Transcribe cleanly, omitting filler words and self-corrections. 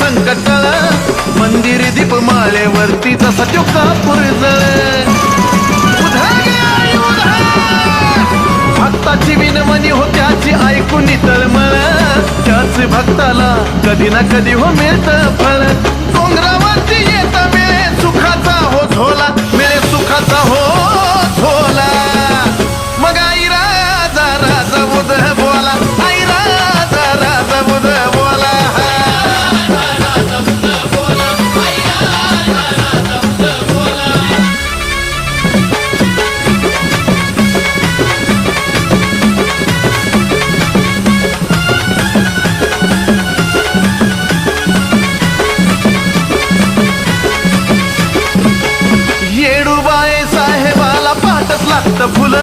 संकट मंदिर दीप माळेवरती जसा तो कापूर जळ भक्ताची विनमनी हो त्याची ऐकून तळमळ त्याच भक्ताला कधी ना कधी हो मिळत फळ डोंगरावरती येत मिळे सुखाचा हो झोला मिळे सुखाचा हो झोला मग आई राजा राजा बुध बोला आई राजा राजा बुध बोला येडूबाई साहेबाला पाठच लागतं फुलं